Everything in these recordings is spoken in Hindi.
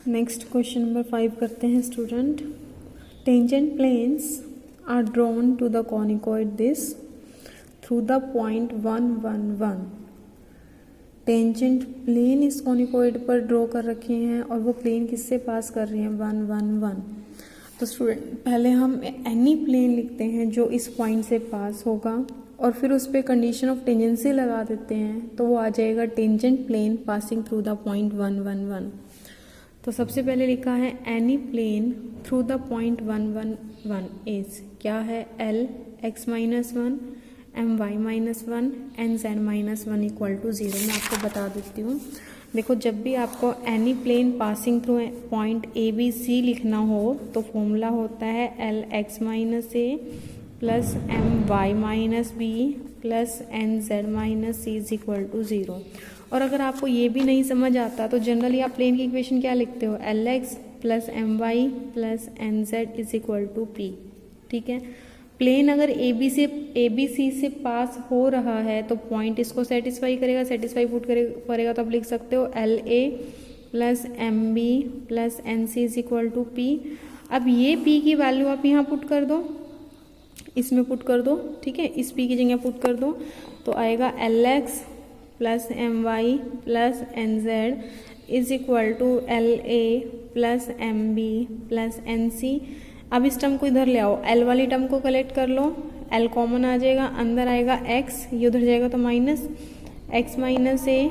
नेक्स्ट क्वेश्चन नंबर 5 करते हैं student. Tangent planes are drawn to the conicoid this through the point 1 1 1। Tangent plane इस कॉनिकॉइड पर ड्रॉ कर रखे हैं और वो प्लेन किससे पास कर रहे हैं 1 1 1। तो स्टूडेंट पहले हम एनी प्लेन लिखते हैं जो इस पॉइंट से पास होगा और फिर उस पर कंडीशन ऑफ टेंजेंसी लगा देते हैं तो वो आ जाएगा tangent plane passing through the point 1 1 1। तो सबसे पहले लिखा है any plane through the point 1 1 1 is क्या है L x minus 1 M y minus 1 N z minus 1 equal to 0। मैं आपको बता देती हूँ। देखो जब भी आपको any plane passing through point A B C लिखना हो तो फॉर्मूला होता है L x minus A plus M y minus B plus N z minus C is equal to 0। और अगर आपको ये भी नहीं समझ आता तो जनरली आप प्लेन की इक्वेशन क्या लिखते हो L X plus M Y plus N Z is equal to P. ठीक है, प्लेन अगर ए बी सी से पास हो रहा है तो पॉइंट इसको सेटिस्फाई करेगा, सेटिस्फाई पुट करेगा तो आप लिख सकते हो L A plus M B plus N C is equal to P. अब ये पी की वैल्यू आप यहाँ पुट कर दो, इसमें पुट कर दो। ठीक है, इस पी की जगह पुट कर दो तो आएगा L X plus M Y plus N Z is equal to L A plus M B plus N C. अब इस टर्म को इधर ले आओ, एल वाली टर्म को कलेक्ट कर लो, एल कॉमन आ जाएगा, अंदर आएगा एक्स, ये उधर जाएगा तो माइनस एक्स माइनस ए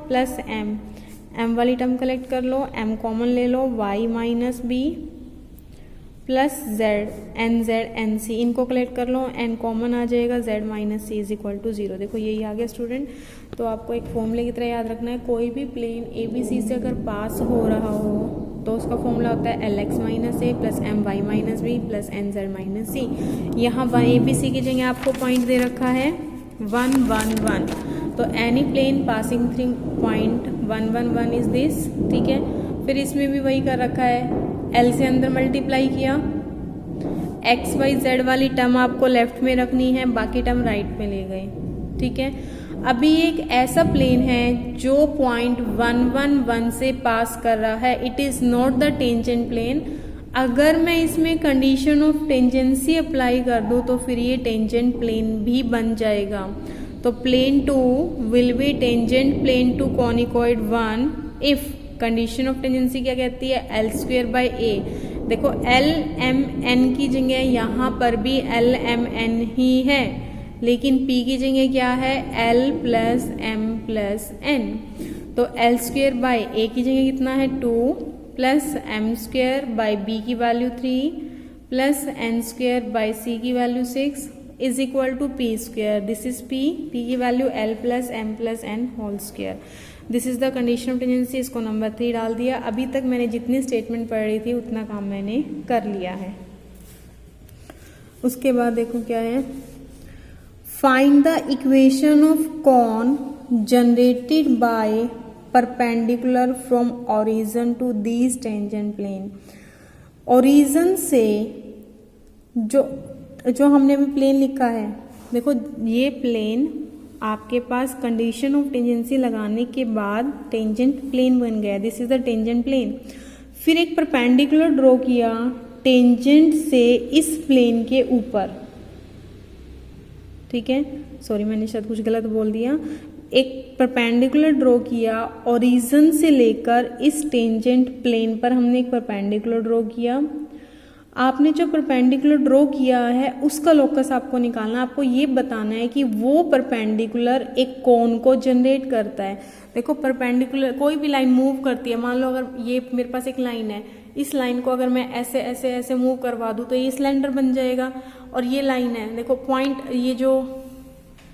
प्लस एम वाली टर्म कलेक्ट कर लो, एम कॉमन ले लो, y minus B plus z n c इनको कलेक्ट कर लो, एन कॉमन आ जाएगा, z minus C is equal to 0। देखो यही आ गया स्टूडेंट। तो आपको एक फॉर्मूले की तरह याद रखना है, कोई भी प्लेन ए बी सी से अगर पास हो रहा हो तो उसका फॉर्मूला होता है एल एक्स माइनस ए plus M y minus B plus N z minus c. यहाँ ए बी सी की जगह आपको पॉइंट दे रखा है 1 1 1। तो any plane passing through point 1 1 1 is this. ठीक है, फिर इसमें भी वही कर रखा है, L से अंदर मल्टीप्लाई किया, एक्स वाई जेड वाली टर्म आपको लेफ्ट में रखनी है, बाकी टर्म राइट में ले गए। ठीक है, अभी एक ऐसा प्लेन है जो पॉइंट 1 1 1 से पास कर रहा है, it is not the tangent plane. अगर मैं इसमें कंडीशन ऑफ टेंजेंसी अप्लाई कर दूं तो फिर ये टेंजेंट प्लेन भी बन जाएगा। तो plane 2 will be tangent plane to conicoid 1 if condition of tangency क्या कहती है एल स्क्वेयर बाई ए। देखो एल एम एन की जगह यहाँ पर भी एल एम एन ही है, लेकिन पी की जगह क्या है l plus m plus n. तो एल स्क्वेयर बाई ए की जगह कितना है 2 plus m square by b की value 3 plus n square by c की value 6 is equal to p square. This is p की value l plus n whole square. This is the condition of tangency. इसको नंबर 3 डाल दिया। अभी तक मैंने जितनी स्टेटमेंट पढ़ रही थी उतना काम मैंने कर लिया है। उसके बाद देखो क्या है, find the equation of cone generated by perpendicular from origin to these tangent plane. Origin से जो हमने अभी प्लेन लिखा है, देखो ये प्लेन आपके पास कंडीशन ऑफ टेंजेंसी लगाने के बाद टेंजेंट प्लेन बन गया, this is the tangent plane. फिर एक परपेंडिकुलर ड्रॉ किया टेंजेंट से इस प्लेन के ऊपर। ठीक है, सॉरी मैंने शायद कुछ गलत बोल दिया। एक परपेंडिकुलर ड्रॉ किया ओरिजिन से लेकर इस टेंजेंट प्लेन पर हमने एक परपेंडिकुलर ड्रॉ किया। आपने जो परपेंडिकुलर ड्रॉ किया है उसका लोकस आपको निकालना, आपको ये बताना है कि वो परपेंडिकुलर एक कोन को जनरेट करता है। देखो परपेंडिकुलर कोई भी लाइन मूव करती है, मान लो अगर ये मेरे पास एक लाइन है, इस लाइन को अगर मैं ऐसे ऐसे ऐसे मूव करवा दूँ तो ये सिलेंडर बन जाएगा। और ये लाइन है, देखो पॉइंट, ये जो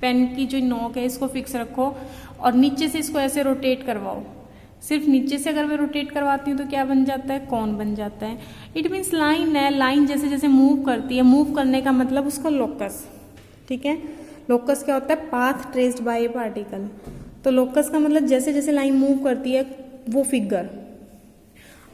पेन की जो नोक है इसको फिक्स रखो और नीचे से इसको ऐसे रोटेट करवाओ। सिर्फ नीचे से अगर मैं रोटेट करवाती हूँ तो क्या बन जाता है, कॉन बन जाता है। इट मीन्स लाइन है, लाइन जैसे जैसे मूव करती है, मूव करने का मतलब उसका लोकस। ठीक है, लोकस क्या होता है, path traced by a particle. तो लोकस का मतलब जैसे जैसे लाइन मूव करती है वो फिगर।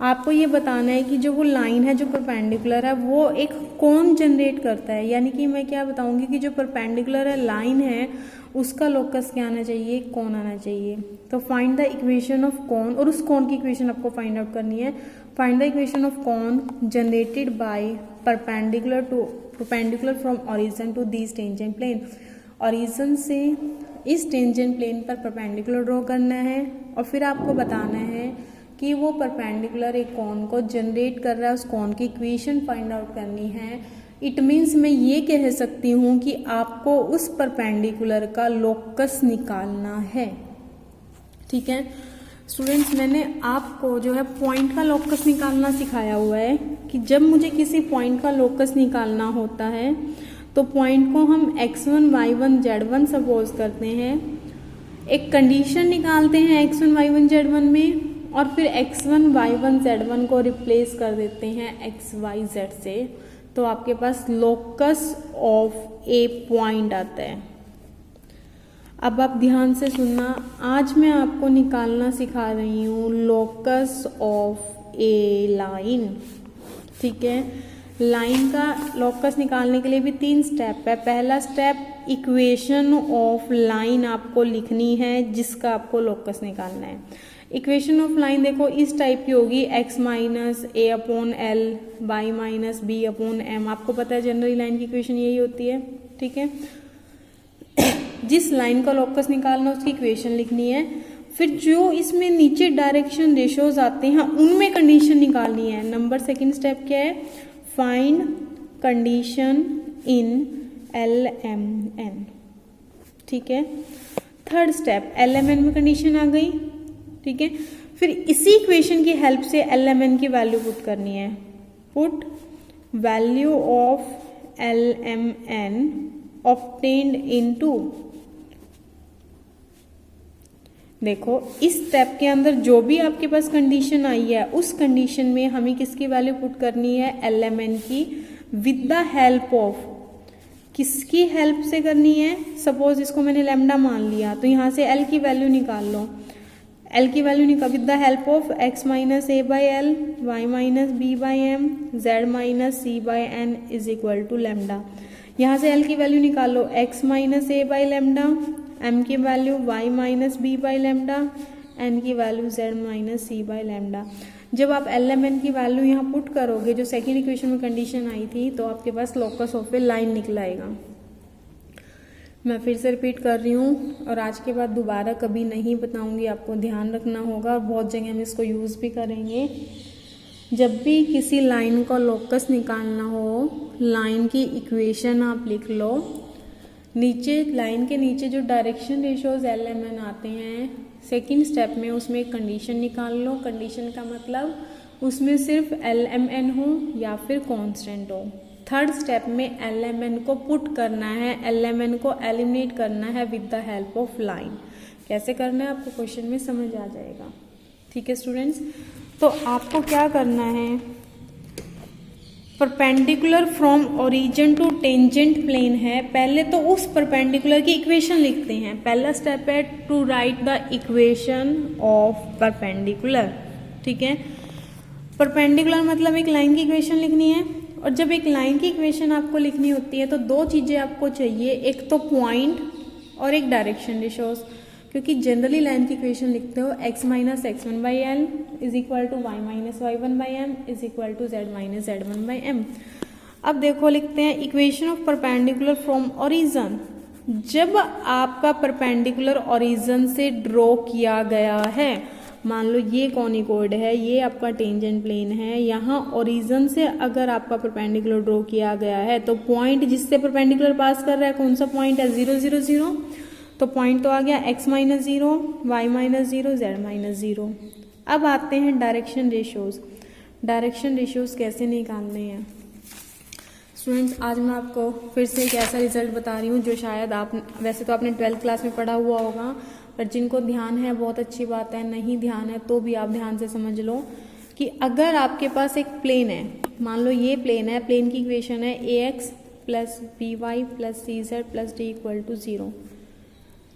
आपको ये बताना है कि जो वो लाइन है जो परपेंडिकुलर है वो एक कोन जनरेट करता है, यानी कि मैं क्या बताऊंगी कि जो परपेंडिकुलर है लाइन है उसका लोकस क्या आना चाहिए, कोन आना चाहिए। तो फाइंड द इक्वेशन ऑफ कोन, और उस कोन की इक्वेशन आपको फाइंड आउट करनी है। Find the equation of cone generated by perpendicular from origin to this tangent plane. Origin से इस टेंजेंट प्लेन पर परपेंडिकुलर ड्रॉ करना है और फिर आपको बताना है कि वो परपेंडिकुलर एक कोन को जनरेट कर रहा है, उस कोन की इक्वेशन फाइंड आउट करनी है। इट मीन्स मैं ये कह सकती हूँ कि आपको उस परपेंडिकुलर का लोकस निकालना है। ठीक है स्टूडेंट्स, मैंने आपको जो है पॉइंट का लोकस निकालना सिखाया हुआ है कि जब मुझे किसी पॉइंट का लोकस निकालना होता है तो पॉइंट को हम x1 y1 z1 सपोज करते हैं, एक कंडीशन निकालते हैं x1 y1 z1 में, और फिर x1 y1 z1 को रिप्लेस कर देते हैं x y z से, तो आपके पास लोकस ऑफ ए पॉइंट आता है। अब आप ध्यान से सुनना, आज मैं आपको निकालना सिखा रही हूँ लोकस ऑफ ए लाइन। ठीक है, लाइन का लोकस निकालने के लिए भी 3 स्टेप है। पहला स्टेप इक्वेशन ऑफ लाइन आपको लिखनी है जिसका आपको लोकस निकालना है। इक्वेशन ऑफ लाइन देखो इस टाइप की होगी, x minus A upon L y minus B upon M. आपको पता है जनरली लाइन की इक्वेशन यही होती है। ठीक है, जिस लाइन का लोकस निकालना उसकी इक्वेशन लिखनी है, फिर जो इसमें नीचे डायरेक्शन रेशियोज आते हैं उनमें कंडीशन निकालनी है। नंबर सेकंड स्टेप क्या है, फाइंड कंडीशन इन LMN। ठीक है, थर्ड स्टेप LMN में कंडीशन आ गई। ठीक है, फिर इसी इक्वेशन की हेल्प से LMN की वैल्यू पुट करनी है। Put value of LMN obtained into, देखो इस स्टेप के अंदर जो भी आपके पास कंडीशन आई है उस कंडीशन में हमें किसकी वैल्यू पुट करनी है, LMN की, विद द हेल्प ऑफ, किसकी हेल्प से करनी है, सपोज इसको मैंने लैम्डा मान लिया तो यहाँ से L की वैल्यू निकाल लो। L की वैल्यू निकाल with the help of x minus A by L, Y minus B by M, Z minus C by N is equal to lambda. यहाँ से L की वैल्यू निकालो, x minus A by lambda, m की value y minus B by lambda, n की value z minus C by lambda. जब आप LMN की वैल्यू यहाँ पुट करोगे जो सेकेंड इक्वेशन में कंडीशन आई थी तो आपके पास लोकस ऑफ ए लाइन निकल आएगा। मैं फिर से रिपीट कर रही हूँ और आज के बाद दोबारा कभी नहीं बताऊँगी, आपको ध्यान रखना होगा और बहुत जगह हम इसको यूज़ भी करेंगे। जब भी किसी लाइन का लोकस निकालना हो, लाइन की इक्वेशन आप लिख लो, नीचे लाइन के नीचे जो डायरेक्शन रेशियोज LMN आते हैं सेकंड स्टेप में उसमें एक कंडीशन निकाल लो। कंडीशन का मतलब उसमें सिर्फ LMN हो या फिर कांस्टेंट हो। थर्ड स्टेप में LMN को पुट करना है, LMN को एलिमिनेट करना है with the help of line. कैसे करना है आपको क्वेश्चन में समझ आ जाएगा। ठीक है स्टूडेंट्स, तो आपको क्या करना है, perpendicular from origin to tangent plane है, पहले तो उस परपेंडिकुलर की इक्वेशन लिखते हैं। पहला स्टेप है to write the equation of perpendicular. ठीक है, परपेंडिकुलर मतलब एक लाइन की इक्वेशन लिखनी है, और जब एक लाइन की इक्वेशन आपको लिखनी होती है तो 2 चीज़ें आपको चाहिए, एक तो पॉइंट और एक डायरेक्शन रेशियोज। क्योंकि जनरली लाइन की इक्वेशन लिखते हो x minus x1 by L is equal to y minus y1 by M is equal to z minus z1 by M. अब देखो लिखते हैं equation of perpendicular from origin. जब आपका परपेंडिकुलर ओरिजिन से ड्रॉ किया गया है, मान लो ये कॉनिकॉइड है, ये आपका टेंजेंट प्लेन है, यहाँ ओरिजिन से अगर आपका परपेंडिकुलर ड्रॉ किया गया है तो पॉइंट जिससे परपेंडिकुलर पास कर रहा है कौन सा पॉइंट है, 0 0 0। तो पॉइंट तो आ गया x minus 0, y minus 0, z minus 0। अब आते हैं डायरेक्शन रेशियोज। डायरेक्शन रेशियोज कैसे निकालने हैं स्टूडेंट्स, आज मैं आपको फिर से एक ऐसा रिजल्ट बता रही हूँ जो शायद आप, वैसे तो आपने 12th क्लास में पढ़ा हुआ होगा, पर जिनको ध्यान है बहुत अच्छी बात है, नहीं ध्यान है तो भी आप ध्यान से समझ लो कि अगर आपके पास एक प्लेन है, मान लो ये प्लेन है, प्लेन की इक्वेशन है ax plus by plus cz plus d equal to 0।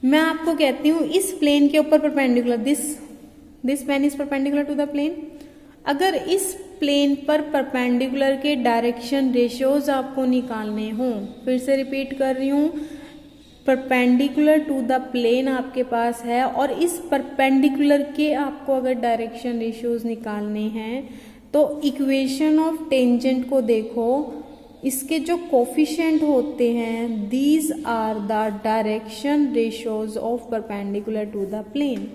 मैं आपको कहती हूँ इस प्लेन के ऊपर perpendicular, this plane is perpendicular to the plane. अगर इस प्लेन पर परपेंडिकुलर के डायरेक्शन रेशियोज आपको निकालने हों, फिर से रिपीट कर रही हूँ, परपेंडिकुलर टू द प्लेन आपके पास है और इस परपेंडिकुलर के आपको अगर डायरेक्शन रेशियोज निकालने हैं तो इक्वेशन ऑफ टेंजेंट को देखो, इसके जो कोफिशिएंट होते हैं these are the direction ratios of perpendicular to the plane.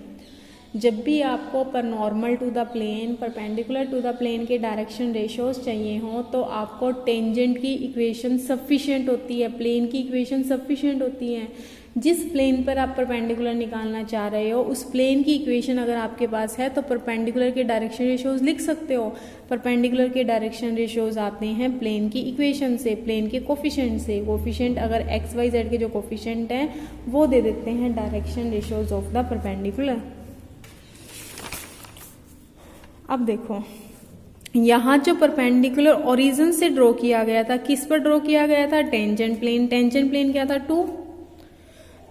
जब भी आपको पर normal to the plane, perpendicular to the plane के डायरेक्शन रेशियोज चाहिए हो तो आपको टेंजेंट की इक्वेशन सफिशिएंट होती है, प्लेन की इक्वेशन सफिशिएंट होती है। जिस प्लेन पर आप परपेंडिकुलर निकालना चाह रहे हो उस प्लेन की इक्वेशन अगर आपके पास है तो परपेंडिकुलर के डायरेक्शन रेशियोज लिख सकते हो। परपेंडिकुलर के डायरेक्शन रेशियोज आते हैं प्लेन की इक्वेशन से, प्लेन के कोफिशिएंट से। कोफिशिएंट अगर एक्स वाई जेड के जो कोफिशिएंट हैं वो दे देते हैं direction ratios of the perpendicular. अब देखो यहाँ जो परपेंडिकुलर ओरिजिन से ड्रॉ किया गया था, किस पर ड्रॉ किया गया था? Tangent plane. टेंजेंट प्लेन क्या था? 2।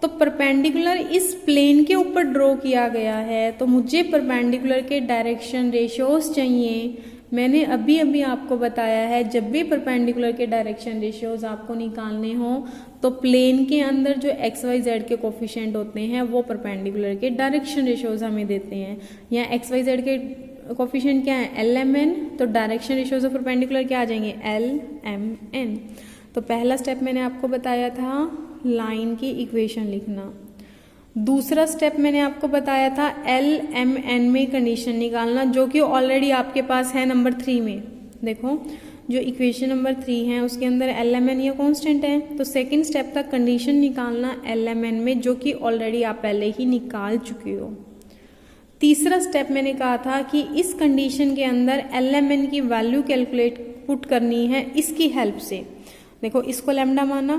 तो परपेंडिकुलर इस प्लेन के ऊपर ड्रॉ किया गया है तो मुझे परपेंडिकुलर के डायरेक्शन रेशियोज चाहिए। मैंने अभी अभी आपको बताया है जब भी परपेंडिकुलर के डायरेक्शन रेशियोज आपको निकालने हो तो प्लेन के अंदर जो एक्स वाई जेड के कोफिशिएंट होते हैं वो परपेंडिकुलर के डायरेक्शन रेशियोज हमें देते हैं। यहाँ एक्स वाई जेड के कोफिशिएंट क्या है? L M N. तो डायरेक्शन रेशियोज ऑफ परपेंडिकुलर क्या आ जाएंगे? L M N. तो पहला स्टेप मैंने आपको बताया था लाइन की इक्वेशन लिखना। दूसरा स्टेप मैंने आपको बताया था एल एम एन में कंडीशन निकालना, जो कि ऑलरेडी आपके पास है नंबर 3 में। देखो जो इक्वेशन नंबर 3 है उसके अंदर एल एम एन ये कॉन्स्टेंट है। तो सेकेंड स्टेप तक कंडीशन निकालना एल एम एन में, जो कि ऑलरेडी आप पहले ही निकाल चुके हो। तीसरा स्टेप मैंने कहा था कि इस कंडीशन के अंदर एल एम एन की वैल्यू कैलकुलेट पुट करनी है इसकी हेल्प से। देखो इसको लैम्डा माना,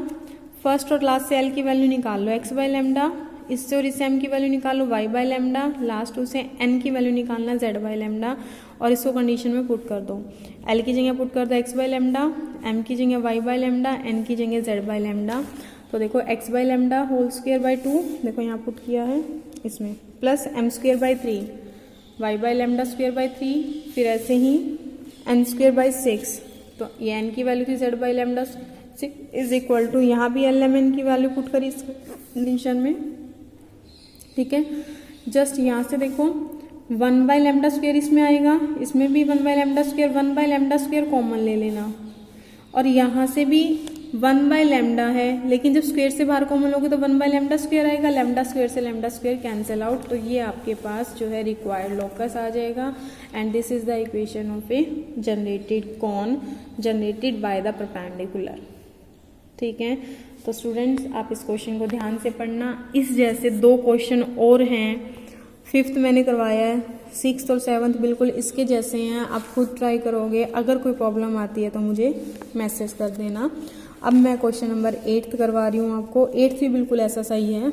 फर्स्ट और लास्ट से एल की वैल्यू निकाल लो एक्स बाय लैम्डा, इससे और इससे एम की वैल्यू निकालो वाई बाय लैम्डा, लास्ट से एन की वैल्यू निकालना जेड बाय लैम्डा और इसको कंडीशन में पुट कर दो। एल की जगह पुट कर दो एक्स बाय लैम्डा, एम की जगह वाई बाय लैम्डा, एन की जगह जेड बाय लैम्डा। तो देखो X by lambda whole square by 2, देखो यहाँ पुट किया है इसमें, plus M square by 3, Y by lambda square by 3, फिर ऐसे ही एन स्क्वायर बाय 6। तो ये एन की वैल्यू थी Z by lambda 6 is equal to, यहाँ भी एल एम एन की वैल्यू पुट करी इस कंडीशन में। ठीक है, जस्ट यहाँ से देखो 1 बाय लैम्डा स्क्वायर इसमें आएगा, इसमें भी 1 bye lambda square, 1 bye lambda square common ले लेना और यहाँ से भी 1 बाय लैम्डा है, लेकिन जब स्क्वायर से बाहर कॉमन लोगे तो 1 बाय लैम्डा स्क्वायर आएगा, लैम्डा स्क्वायर से लैम्डा स्क्वायर कैंसिल आउट। तो ये आपके पास जो है रिक्वायर्ड लोकस आ जाएगा and this is the equation of a generated cone generated by the perpendicular. ठीक है, तो स्टूडेंट्स आप इस क्वेश्चन को ध्यान से पढ़ना। इस जैसे 2 क्वेश्चन और हैं, 5th मैंने करवाया है, 6th और 7th बिल्कुल इसके जैसे हैं, आप खुद ट्राई करोगे। अगर कोई प्रॉब्लम आती है तो मुझे मैसेज कर देना। अब मैं क्वेश्चन नंबर 8th करवा रही हूँ आपको। 8th भी बिल्कुल ऐसा सही है।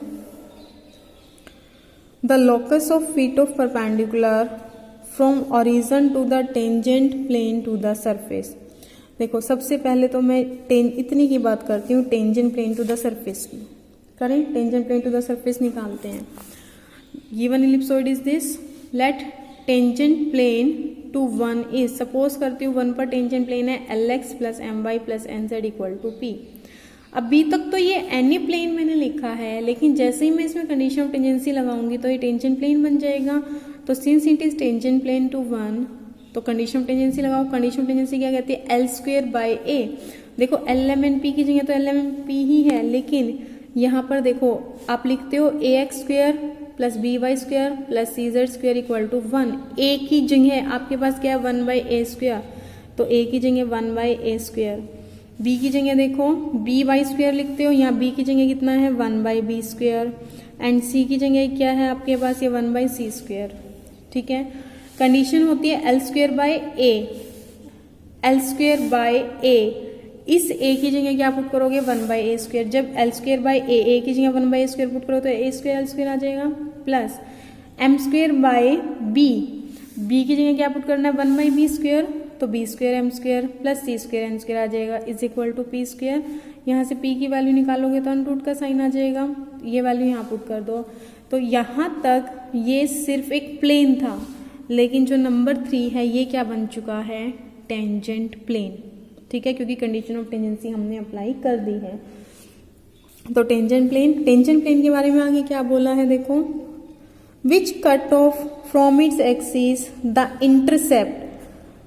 The locus of feet of perpendicular from origin to the tangent plane to the surface. देखो सबसे पहले तो मैं इतनी की बात करती हूँ, tangent plane to the surface की करें। Tangent plane to the surface निकालते हैं। Given ellipsoid is this, let tangent plane to 1 is, suppose करती हूँ 1 पर टेंजेंट प्लेन है LX plus MY plus NZ equal to P। अभी तक तो ये एनी प्लेन मैंने लिखा है, लेकिन जैसे ही मैं इसमें कंडीशन ऑफ टेंजेंसी लगाऊंगी तो ये टेंजेंट प्लेन बन जाएगा। तो since it is tangent plane to 1 तो कंडीशन ऑफ टेंजेंसी लगाओ। कंडीशन ऑफ टेंजेंसी क्या कहती है? L square by A। देखो LMNP की जगह तो LMNP ही है, लेकिन यहाँ पर देखो आप लिखते हो AX square plus BY square plus CZ square equal to 1। A की जगह आपके पास क्या है? 1 बाई A स्क्वायर, तो A की जगह 1 बाई A स्क्वायर। B की जगह देखो BY स्क्वायर लिखते हो, यहाँ B की जगह कितना है? 1 by B square. And C की जगह क्या है आपके पास? ये 1 बाई C स्क्वायर। ठीक है, कंडीशन होती है L square by A, L square by A। इस A की जगह क्या पुट करोगे? 1 बाई A स्क्वायर। जब L स्क्वायर बाय A की जगह 1 बाई A स्क्वायर पुट करो तो A स्क्वायर L स्क्वायर आ जाएगा, plus M square by B। B की जगह क्या पुट करना है? 1 बाई B स्क्वायर, तो B square M square plus C square M square आ जाएगा is equal to P square. यहाँ से P की वैल्यू निकालोगे तो अनरूट का साइन आ जाएगा, ये वैल्यू यहाँ पुट कर दो। तो यहाँ तक ये सिर्फ एक प्लेन था। लेकिन जो नंबर 3 है ये क्या बन चुका है, टेंजेंट प्लेन, ठीक है, क्योंकि कंडीशन ऑफ टेंजेंसी हमने अप्लाई कर दी है। तो टेंजेंट प्लेन के बारे में आगे क्या बोला है देखो, which cut off from its axis the intercept,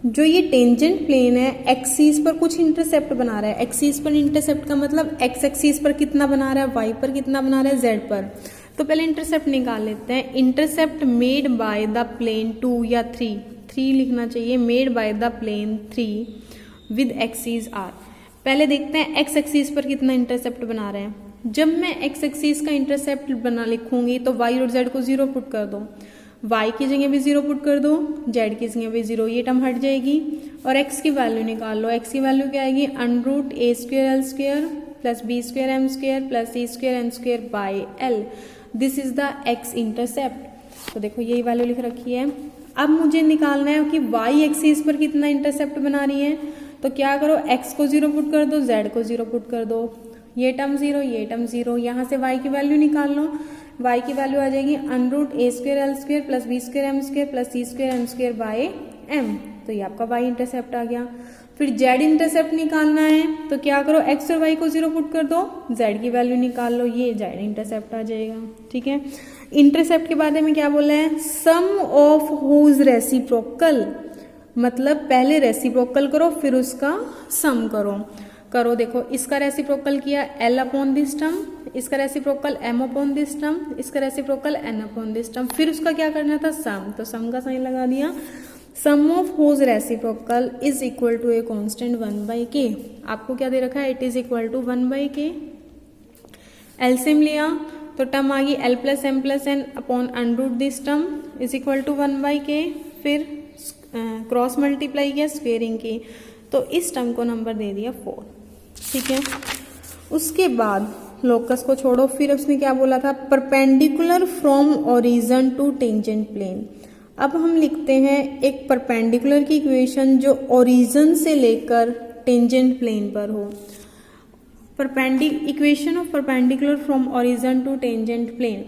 जो ये टेंजेंट प्लेन है एक्सिस पर कुछ इंटरसेप्ट बना रहा है। एक्सिस पर इंटरसेप्ट का मतलब एक्स एक्सिस पर कितना बना रहा है, वाई पर कितना बना रहा है, जेड पर। तो पहले इंटरसेप्ट निकाल लेते हैं। Intercept made by the plane 2 या 3 लिखना चाहिए, made by the plane 3 with axis are. पहले देखते हैं एक्स एक्सिस पर कितना इंटरसेप्ट बना रहे हैं। जब मैं एक्स एक्सिस का इंटरसेप्ट बना लिखूंगी तो वाई और जेड को 0 पुट कर दो, y की जगह भी 0 पुट कर दो, z की जगह भी 0, ये टर्म हट जाएगी और x की वैल्यू निकाल लो। x की वैल्यू क्या आएगी, √a² plus b² plus c² by l, this is the x intercept. तो देखो यही वैल्यू लिख रखी है। अब मुझे निकालना है कि y एक्सिस पर कितना इंटरसेप्ट बना रही है, तो क्या करो, x को 0 पुट कर दो, z को 0 पुट कर दो, ये टर्म 0, ये टर्म 0, यहाँ से y की वैल्यू निकाल लो। y की वैल्यू आ जाएगी √a² plus b² plus c² bye m, तो ये आपका y इंटरसेप्ट आ गया। फिर z इंटरसेप्ट निकालना है, तो क्या करो, x और y को 0 पुट कर दो, z की वैल्यू निकाल लो, ये z इंटरसेप्ट आ जाएगा, ठीक है। इंटरसेप्ट के बारे में क्या बोला है, सम ऑफ हुज रेसिप्रोकल, मतलब पहले रेसिप्रोकल करो फिर उसका सम करो। देखो इसका रेसिप्रोकल किया L अपॉन दिस टर्म, इसका reciprocal M upon this term, इसका reciprocal N upon this term, फिर उसका क्या करना था, सम, तो सम का साइन लगा दिया। Sum of whose reciprocal is equal to a constant 1/k। आपको क्या दे रखा है, it is equal to 1/k। LCM लिया तो टर्म आ गई L plus M plus N upon √ this term is equal to 1/k। फिर क्रॉस मल्टीप्लाई किया स्क्वेयरिंग की, तो इस टर्म को नंबर दे दिया 4, ठीक है। उसके बाद लोकस को छोड़ो, फिर उसने क्या बोला था, perpendicular from origin to tangent plane. अब हम लिखते हैं एक परपेंडिकुलर की इक्वेशन जो ओरिजिन से लेकर टेंजेंट प्लेन पर हो। Equation of perpendicular from origin to tangent plane.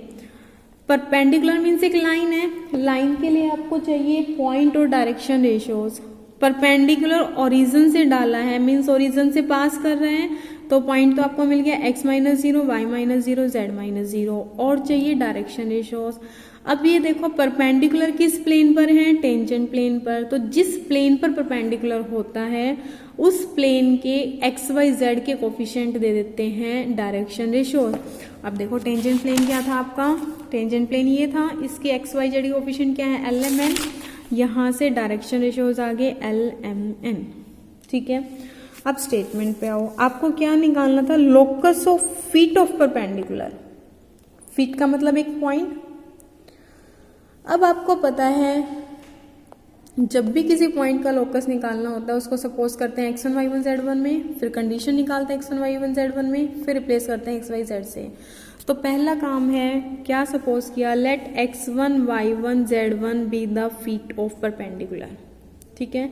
Perpendicular means एक लाइन है, लाइन के लिए आपको चाहिए पॉइंट और डायरेक्शन रेशियोज। परपेंडिकुलर ओरिजिन से डाला है मीन्स ओरिजिन से पास कर रहे हैं, तो पॉइंट तो आपको मिल गया x-0, y-0, z-0, और चाहिए डायरेक्शन रेशियोज। अब ये देखो परपेंडिकुलर किस प्लेन पर है, टेंजेंट प्लेन पर, तो जिस प्लेन पर परपेंडिकुलर होता है उस प्लेन के x, y, z के कोफिशिएंट दे देते हैं डायरेक्शन रेशियोज। अब देखो टेंजेंट प्लेन क्या था आपका, टेंजेंट प्लेन ये था, इसके x, y, z के कोफिशिएंट क्या है, LMN, यहाँ से डायरेक्शन रेशियोज आ गए LMN, ठीक है। अब स्टेटमेंट पे आओ, आपको क्या निकालना था, locus of feet of perpendicular. Feet का मतलब एक पॉइंट। अब आपको पता है जब भी किसी पॉइंट का लोकस निकालना होता है उसको सपोज करते हैं x1 y1 z1 में, फिर कंडीशन निकालते हैं x1 y1 z1 में, फिर रिप्लेस करते हैं x y z से। तो पहला काम है क्या सपोज किया, let x1 y1 z1 be the feet of perpendicular, ठीक है।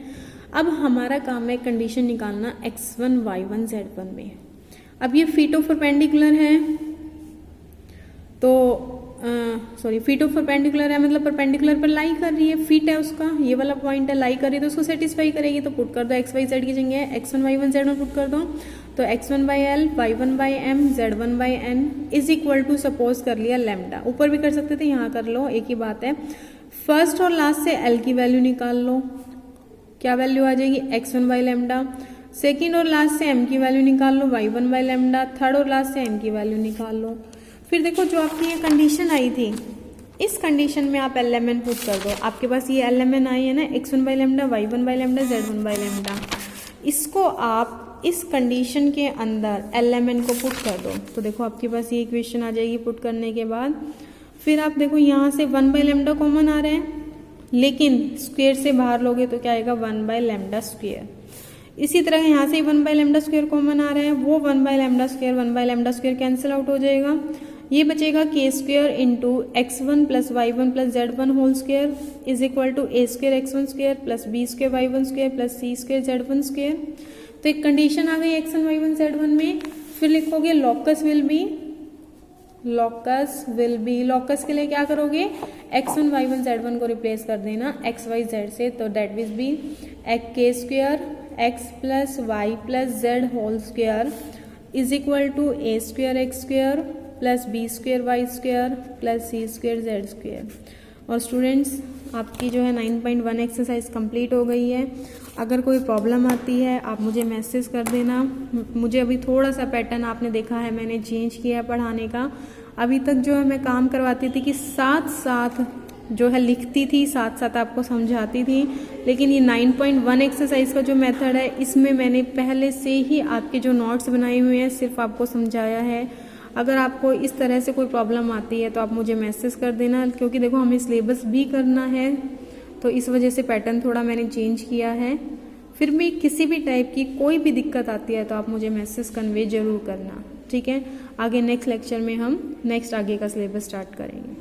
अब हमारा काम है कंडीशन निकालना x1 y1 z1 में। अब ये फीट ऑफ परपेंडिकुलर है, तो फीट ऑफ परपेंडिकुलर है मतलब परपेंडिकुलर पर लाई कर रही है, फीट है उसका, ये वाला पॉइंट है, लाई कर रही है तो उसको सेटिस्फाई करेगी, तो पुट कर दो x y z की जगह x1 y1 z1 पुट कर दो, तो x1 by l, y1 by m, z1 by n is equal to suppose कर लिया लैम्डा। ऊपर भी कर सकते थे, यहाँ कर लो, एक ही बात है। फर्स्ट और लास्ट से l की वैल्यू निकाल लो, क्या वैल्यू आ जाएगी, x1 by लैम्डा। सेकेंड और लास्ट से m की वैल्यू निकाल लो, y1 by लैम्डा। थर्ड और लास्ट से n की वैल्यू निकाल लो। फिर देखो जो आपकी ये कंडीशन आई थी, इस कंडीशन में आप LMN पुट कर दो। आपके पास ये LMN आई है ना, x1 by lambda, y1 by lambda, z1 by lambda. इसको आप इस कंडीशन के अंदर LMN को पुट कर दो, तो देखो आपके पास ये इक्वेशन आ जाएगी। पुट करने के बाद फिर आप देखो यहाँ से 1 by लैम्डा कॉमन आ रहे हैं, लेकिन स्क्वायर से बाहर लोगे तो क्या आएगा, 1 by लैम्डा स्क्वायर। इसी तरह यहाँ से 1 by लैम्डा स्क्वायर कॉमन आ रहे हैं, वो 1 by lambda square 1 by lambda square cancel out हो जाएगा। ये बचेगा k square into x1 plus y1 plus z1 whole square is equal to a square x1 square plus b square y1 square plus c square z1 square. तो एक कंडीशन आ गई x1 y1 z1 में। फिर लिखोगे locus will be locus will be, locus के लिए क्या करोगे, x1 y1 z1 को रिप्लेस कर देना x y z से, तो that will be k square x plus Y plus Z whole square is equal to a square X square plus B square Y square plus C square Z square. और स्टूडेंट्स आपकी जो है 9.1 एक्सरसाइज कंप्लीट हो गई है। अगर कोई प्रॉब्लम आती है आप मुझे मैसेज कर देना। मुझे अभी थोड़ा सा पैटर्न आपने देखा है मैंने चेंज किया है पढ़ाने का। अभी तक जो है मैं काम करवाती थी कि साथ साथ जो है लिखती थी, साथ साथ आपको समझाती थी, लेकिन ये 9.1 एक्सरसाइज का जो मेथड है इसमें मैंने पहले से ही आपके जो नोट्स बनाए हुए हैं सिर्फ आपको समझाया है। अगर आपको इस तरह से कोई प्रॉब्लम आती है तो आप मुझे मैसेज कर देना, क्योंकि देखो हमें सिलेबस भी करना है तो इस वजह से पैटर्न थोड़ा मैंने चेंज किया है। फिर भी किसी भी टाइप की कोई भी दिक्कत आती है तो आप मुझे मैसेज कन्वे जरूर करना, ठीक है। आगे नेक्स्ट लेक्चर में हम नेक्स्ट आगे का सिलेबस स्टार्ट करेंगे।